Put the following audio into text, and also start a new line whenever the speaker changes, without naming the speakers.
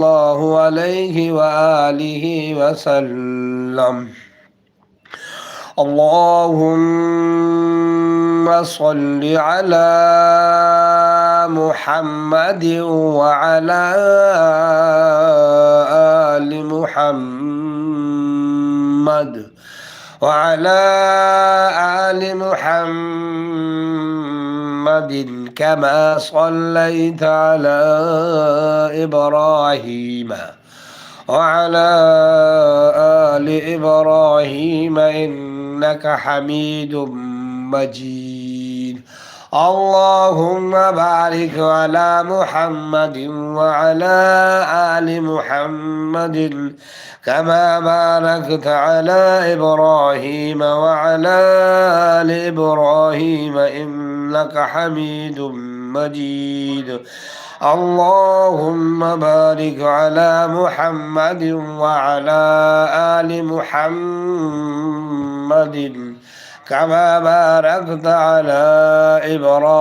الله عليه وآله وسلم. اللهم صل على محمد وعلى آل محمد وعلى آل محمد كما صليت على إبراهيم وعلى آل إبراهيم إنك حميد مجيد. اللهم بارك على محمد وعلى آل محمد كما باركت على إبراهيم وعلى آل إبراهيم إنك حميد مجيد. اللهم بارك على محمد وعلى آل محمد كما باركت على إبراهيم